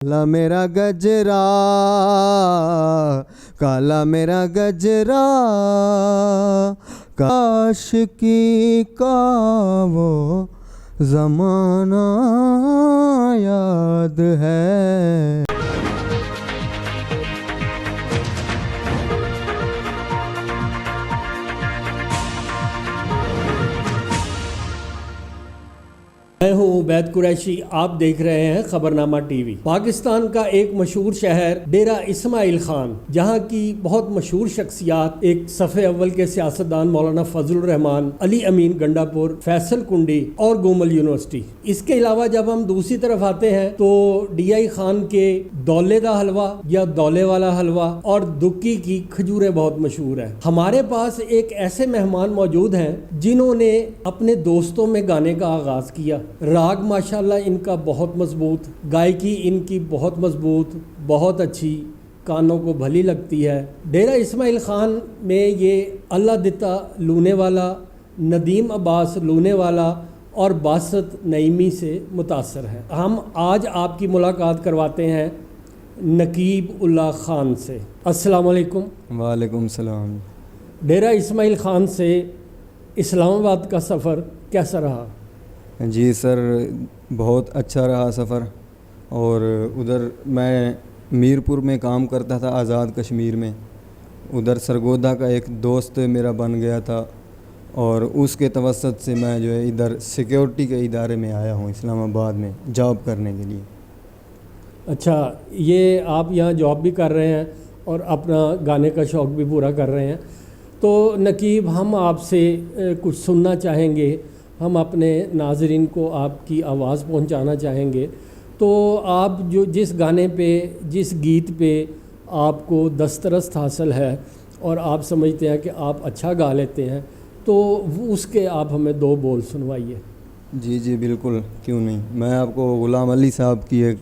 کالا میرا گجرا، کالا میرا گجرا، کاش کی کا وہ زمانہ یاد ہے۔ میں ہوں عبید قریشی، آپ دیکھ رہے ہیں خبرنامہ ٹی وی۔ پاکستان کا ایک مشہور شہر ڈیرہ اسماعیل خان، جہاں کی بہت مشہور شخصیات ایک صف اول کے سیاستدان مولانا فضل الرحمان، علی امین گنڈا پور، فیصل کنڈی اور گومل یونیورسٹی۔ اس کے علاوہ جب ہم دوسری طرف آتے ہیں تو ڈی آئی خان کے دولے دا حلوہ یا دولے والا حلوہ اور دکی کی کھجوریں بہت مشہور ہیں۔ ہمارے پاس ایک ایسے مہمان موجود ہیں جنہوں نے اپنے دوستوں میں گانے کا آغاز کیا۔ راگ ماشاءاللہ ان کا بہت مضبوط، گائیکی ان کی بہت مضبوط، بہت اچھی، کانوں کو بھلی لگتی ہے۔ ڈیرہ اسماعیل خان میں یہ اللہ دتا لونے والا، ندیم عباس لونے والا اور باسط نعیمی سے متاثر ہے۔ ہم آج آپ کی ملاقات کرواتے ہیں نقیب اللہ خان سے۔ السلام علیکم۔ وعلیکم السلام۔ ڈیرہ اسماعیل خان سے اسلام آباد کا سفر کیسا رہا؟ جی سر، بہت اچھا رہا سفر، اور ادھر میں میرپور میں کام کرتا تھا، آزاد کشمیر میں۔ ادھر سرگودا کا ایک دوست میرا بن گیا تھا، اور اس کے توسط سے میں جو ہے ادھر سیکیورٹی کے ادارے میں آیا ہوں اسلام آباد میں جاب کرنے کے لیے۔ اچھا، یہ آپ یہاں جاب بھی کر رہے ہیں اور اپنا گانے کا شوق بھی پورا کر رہے ہیں، تو نقیب ہم آپ سے کچھ سننا چاہیں گے، ہم اپنے ناظرین کو آپ کی آواز پہنچانا چاہیں گے۔ تو آپ جو جس گانے پہ، جس گیت پہ آپ کو دسترست حاصل ہے اور آپ سمجھتے ہیں کہ آپ اچھا گا لیتے ہیں، تو اس کے آپ ہمیں دو بول سنوائیے۔ جی بالکل، کیوں نہیں۔ میں آپ کو غلام علی صاحب کی ایک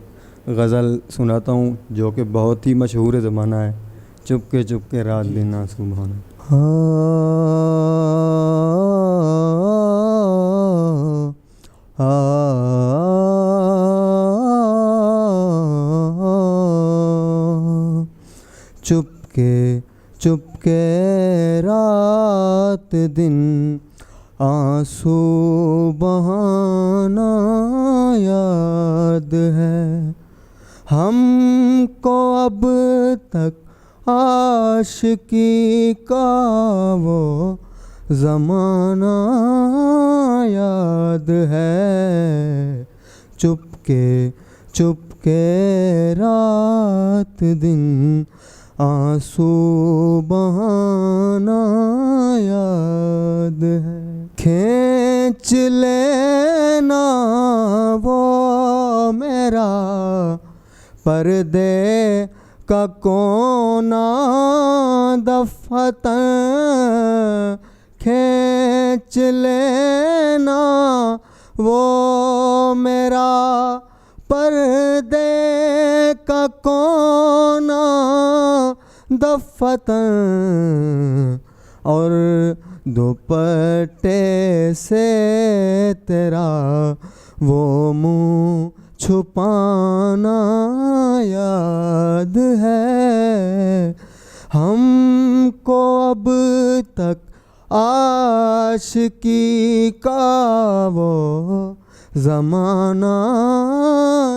غزل سناتا ہوں جو کہ بہت ہی مشہور زمانہ ہے، چپکے چپکے رات دن سبحان۔ چپکے چپکے رات دن آنسو بہانا یاد ہے، ہم کو اب تک عاشقی کا وہ زمانہ یاد ہے، چپکے چپکے رات دن آنسو بہانا یاد ہے، کھینچ لینا وہ میرا پردے کا کونا دفتر، کھینچ لینا وہ میرا پردے کا کونا دفتر، اور دوپٹے سے تیرا وہ منہ چھپانا یاد ہے، ہم کو اب تک عاشقی کا وہ زمانہ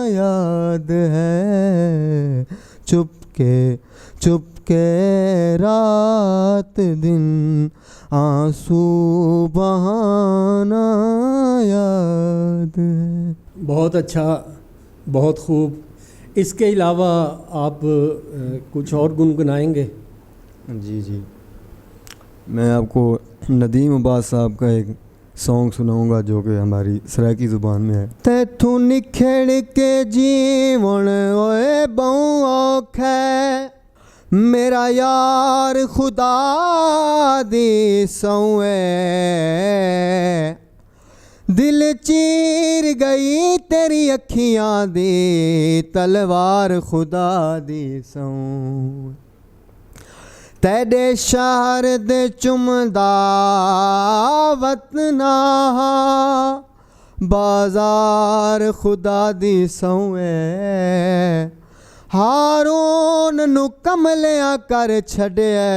یاد ہے، چپکے چپکے رات دن آنسو بہانا یاد ہے۔ بہت اچھا، بہت خوب۔ اس کے علاوہ آپ کچھ اور گنگنائیں گے؟ جی میں آپ کو ندیم عباس صاحب کا ایک سانگ سناؤں گا جو کہ ہماری سرائکی زبان میں ہے۔ تیتھوں نکھڑ کے جیون اوے بہوں اوکھے، میرا یار خدا دی سوئے، دل چیر گئی تیری اکھیاں دی تلوار خدا دی سوئے، تیرے شہر دے چمدا وطنا بازار خدا دی سوئے ہارون نو کملیاں کر چھڈیا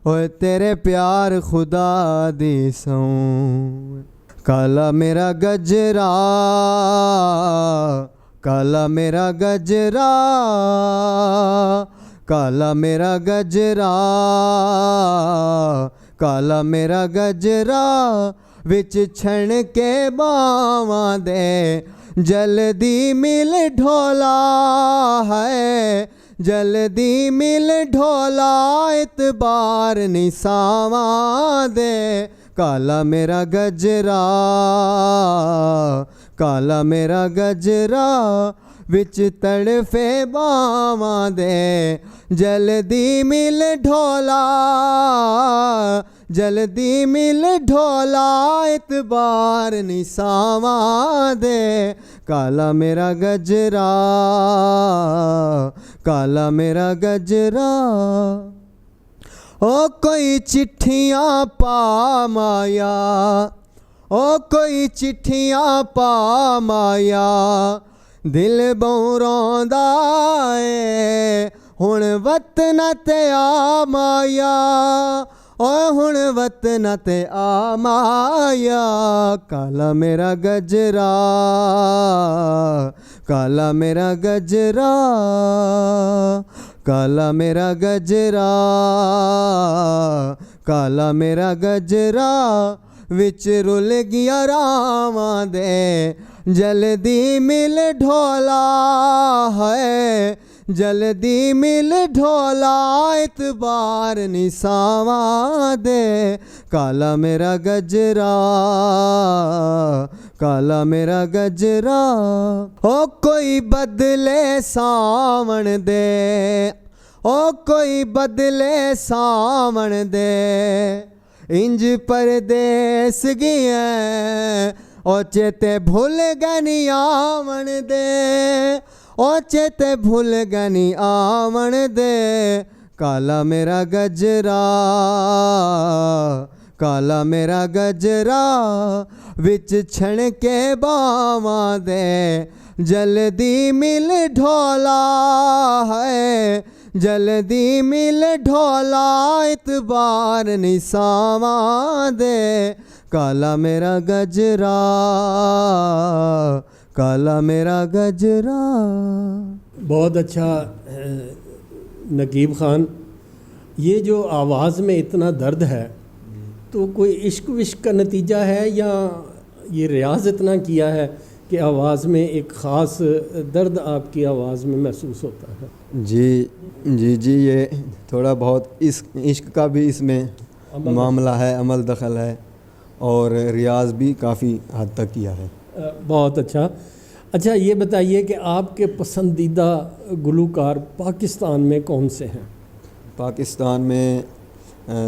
اوئے تیرے پیار خدا دی سوئے کالا میرا گجرا کالا میرا گجرا کالا میرا گجرا کالا میرا گجرا وچ چھن کے باواں دے جلدی مل ڈھولا ہے جلدی مل ڈھولا اعتبار نہیں ساواں دے کالا میرا گجرا کالا میرا گجرا وچ تڑفے باواں دے جلدی مل ڈھولا جلدی مل ڈھولا اعتبار نہیں ساواں دے کالا میرا گجرا کالا میرا گجرا او کوئی چٹھیاں پا مایا او کوئی چٹھیاں پا مایا دل بہوں روندا اے ہن وطن تے آ مایا اوے ہن وطن تے آ مایا کالا میرا گجرا کالا میرا گجرا کالا میرا گجرا کالا میرا گجرا وچ رل گیا راواں دے جلدی مل ڈھولا ہے جلدی مل ڈھولا اعتبار نہیں ساواں دے کالا میرا گجرا کالا میرا گجرا او کوئی بدلے ساون دے او کوئی بدلے ساون دے انج پردیس گیا او چیتے بھول گنی آون دے او چیتے بھول گنی آون دے کالا میرا گجرا کالا میرا گجرا وچ چھن کے باواں دے جلدی مل ڈھولا ہے جلدی مل ڈھولا اعتبار نہیں ساواں دے کالا میرا گجرا کالا میرا گجرا بہت اچھا نقیب خان، یہ جو آواز میں اتنا درد ہے تو کوئی عشق وشق کا نتیجہ ہے یا یہ ریاض اتنا کیا ہے کہ آواز میں ایک خاص درد آپ کی آواز میں محسوس ہوتا ہے؟ جی جی جی یہ تھوڑا بہت عشق کا بھی اس میں معاملہ ہے، عمل دخل ہے، اور ریاض بھی کافی حد تک کیا ہے۔ بہت اچھا۔ اچھا یہ بتائیے کہ آپ کے پسندیدہ گلوکار پاکستان میں کون سے ہیں؟ پاکستان میں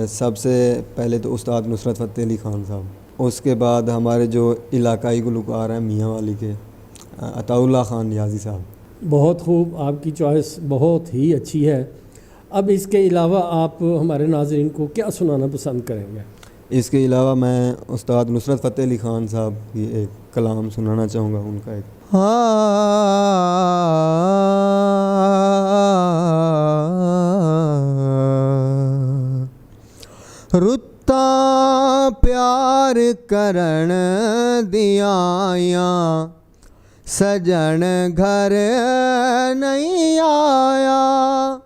سب سے پہلے تو استاد نصرت فتح علی خان صاحب، اس کے بعد ہمارے جو علاقائی گلوکار ہیں میاں والی کے عطاء اللہ خان نیازی صاحب۔ بہت خوب، آپ کی چوائس بہت ہی اچھی ہے۔ اب اس کے علاوہ آپ ہمارے ناظرین کو کیا سنانا پسند کریں گے؟ اس کے علاوہ میں استاد نصرت فتح علی خان صاحب کی ایک کلام سنانا چاہوں گا، ان کا ایک رُتاں پیار کرن دیاں سجن گھر نہیں آیا،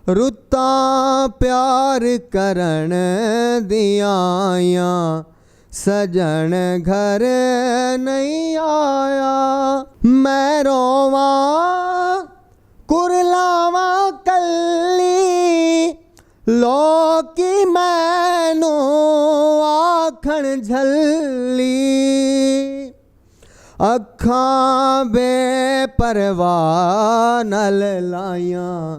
رُتاں پیار کرن دیاں سجن گھر نہیں آیا، میں رواں کرلاواں کلی لوکی مینوں آکھن جھلی، اکھاں بے پرواہ نال لائیاں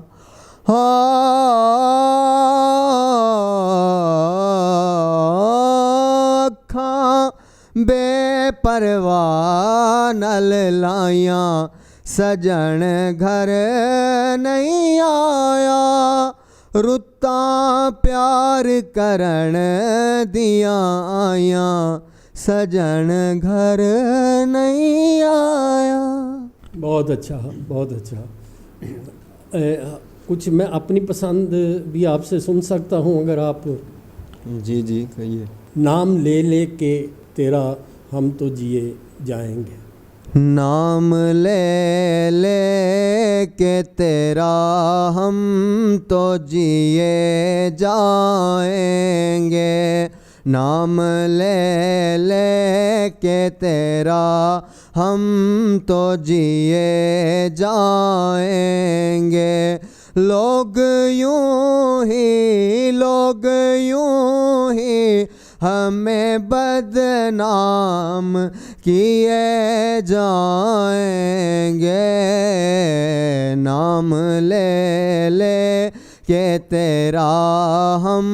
اکھاں بے پرواہ نال لائیاں سجن گھر نہیں آیا، رُتاں پیار کرن دیاں آیاں سجن گھر نہیں آیا. بہت اچھا، بہت اچھا. کچھ میں اپنی پسند بھی آپ سے سن سکتا ہوں اگر آپ؟ جی جی کہیے. نام لے لے کے تیرا ہم تو جیے جائیں گے. نام لے لے کے تیرا ہم تو جیے جائیں گے. نام لے لے کے تیرا ہم تو جیے جائیں گے. لوگ یوں ہی ہمیں بدنام کیے جائیں گے. نام لے لے کہ تیرا ہم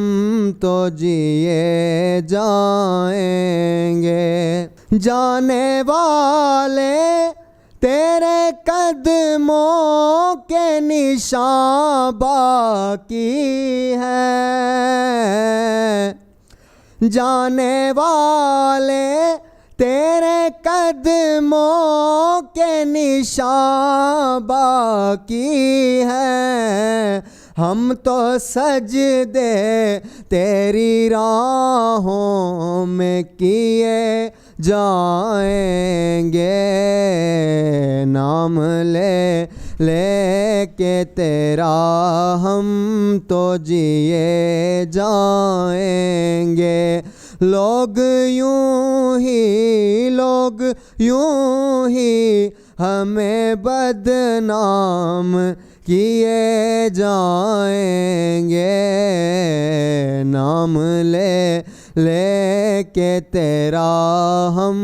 تو جیے جائیں گے. جانے والے تیرے قدموں کے نشان باقی ہے. جانے والے تیرے قدموں کے نشان باقی ہے. ہم تو سجدے تیری راہوں میں کیے جائیں گے. نام لے لے کے تیرا ہم تو جیے جائیں گے. لوگ یوں ہی ہمیں بدنام کیے جائیں گے. نام لے لے کے تیرا ہم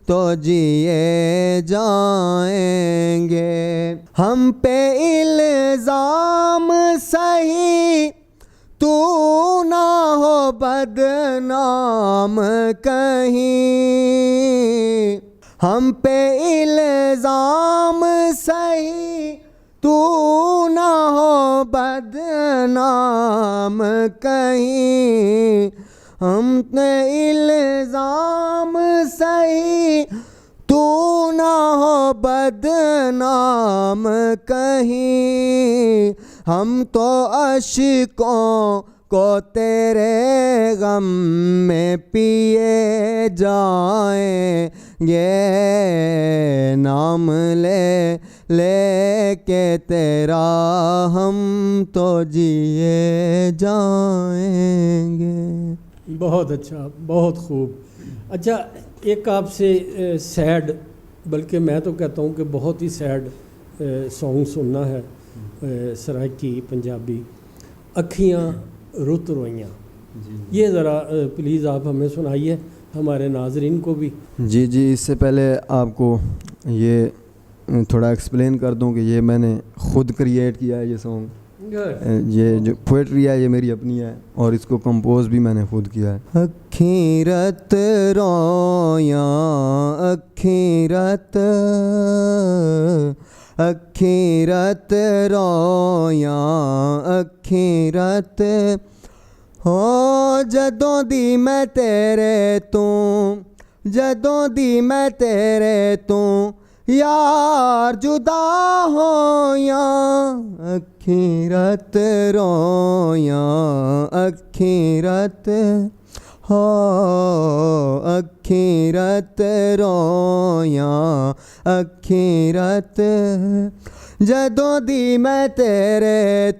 تو جیے جائیں گے. ہم پہ الزام سہی تو نہ ہو بدنام کہیں. ہم پہ الزام سہی تو نہ ہو بدنام کہیں. ہم پہ الزام سہی تو نہ ہو بدنام کہیں. ہم تو اشکوں کو تیرے غم میں پیے جائیں گے. نام لے لے کے تیرا ہم تو جیے جائیں گے. بہت اچھا، بہت خوب. اچھا، ایک آپ سے سیڈ، بلکہ میں تو کہتا ہوں کہ بہت ہی سیڈ سانگ سننا ہے سرائکی پنجابی. اکھیاں رت روئیاں. یہ ذرا پلیز آپ ہمیں سنائیے، ہمارے ناظرین کو بھی. جی جی، اس سے پہلے آپ کو یہ تھوڑا ایکسپلین کر دوں کہ یہ میں نے خود کریٹ کیا ہے. یہ سانگ، یہ جو پوئٹری ہے یہ میری اپنی ہے اور اس کو کمپوز بھی میں نے خود کیا ہے. اکھیں رت رویاں اکھیں رت رویاں اکھیں رت ہو. جدوں دی میں تیرے تو یار جدا ہویاں. اکھیں رت رویاں اکھیں رت ہو. اکھیں رت رویاں اکھیں رت. جدوں دی میں تیرے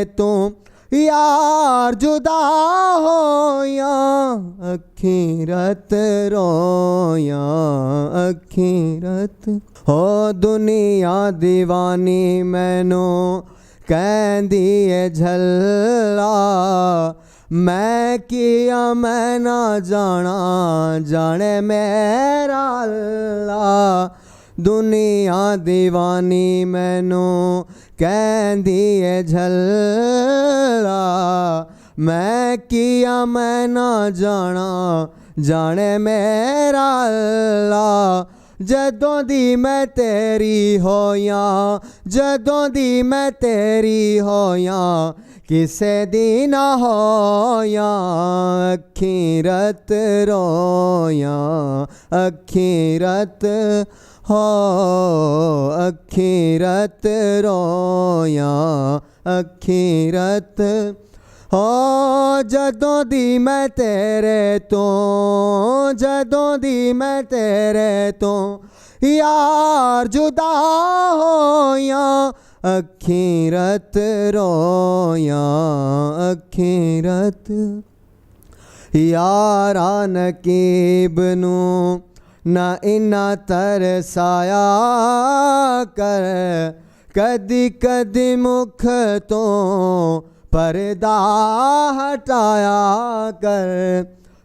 تو یار جدا ہویاں. اکھیں رت رویاں اکھیں رت ہو. دنیا دیوانی مینوں کہندی اے جھلا. میں کیا میں نہ جانا جانے میرا اللہ. دنیا دیوانی مینوں کہندی اے جھلا. میں کیا میں نہ جانا جانے میرا اللہ. جدوں دی میں تیری ہویاں کسے دین ہویا اکھیرت رویا اکھیرت ہو اکھیرت رویا اکھیرت ہو جدوں دی میں تیرے تو جدوں دی میں تیرے تو یار جدا ہویا اکھیرت رویا اکھیرت یارا نقیب نو نہ اِنّا ترسایا کر کدی کدی مکھ تو پردہ ہٹایا کر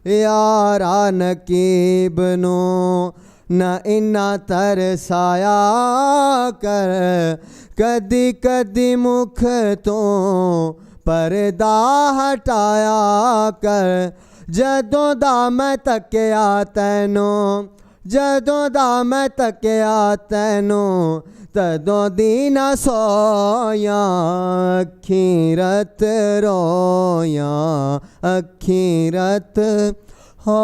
یارا نقیب نو نہ اِنّا ترسایا کر کدی کدی مکھ تو پردہ ہٹایا کر جدوں دا میں تکیا تینوں جدوں دا میں تکیا تینوں تدوں دی نہ سویا اکھیرت رویا اکھیرت ہو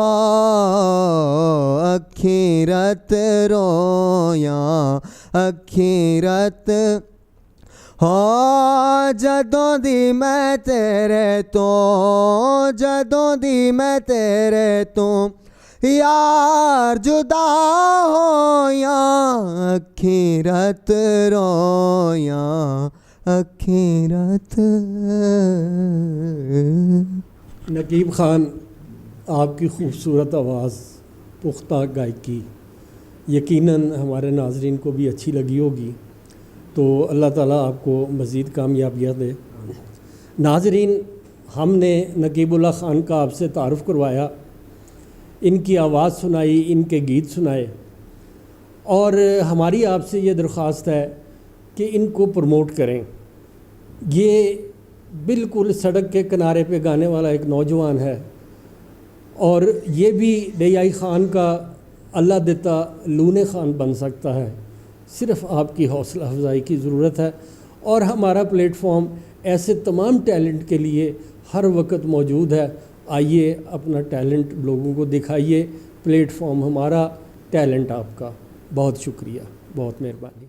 اکھیرت رویا اکھیرت ہو جدوں دی میں تیرے تو جدوں دی میں تیرے تو یار جدا ہویا اکھیرت رویا اکھیرت نقیب خان، آپ کی خوبصورت آواز، پختہ گائیکی یقیناً ہمارے ناظرین کو بھی اچھی لگی ہوگی، تو اللہ تعالیٰ آپ کو مزید کامیابیاں دے۔ ناظرین، ہم نے نقیب اللہ خان کا آپ سے تعارف کروایا، ان کی آواز سنائی، ان کے گیت سنائے، اور ہماری آپ سے یہ درخواست ہے کہ ان کو پروموٹ کریں۔ یہ بالکل سڑک کے کنارے پہ گانے والا ایک نوجوان ہے، اور یہ بھی ڈیائی خان کا اللہ دیتا لونے خان بن سکتا ہے، صرف آپ کی حوصلہ افزائی کی ضرورت ہے، اور ہمارا پلیٹ فارم ایسے تمام ٹیلنٹ کے لیے ہر وقت موجود ہے۔ آئیے اپنا ٹیلنٹ لوگوں کو دکھائیے، پلیٹ فارم ہمارا، ٹیلنٹ آپ کا۔ بہت شکریہ، بہت مہربانی۔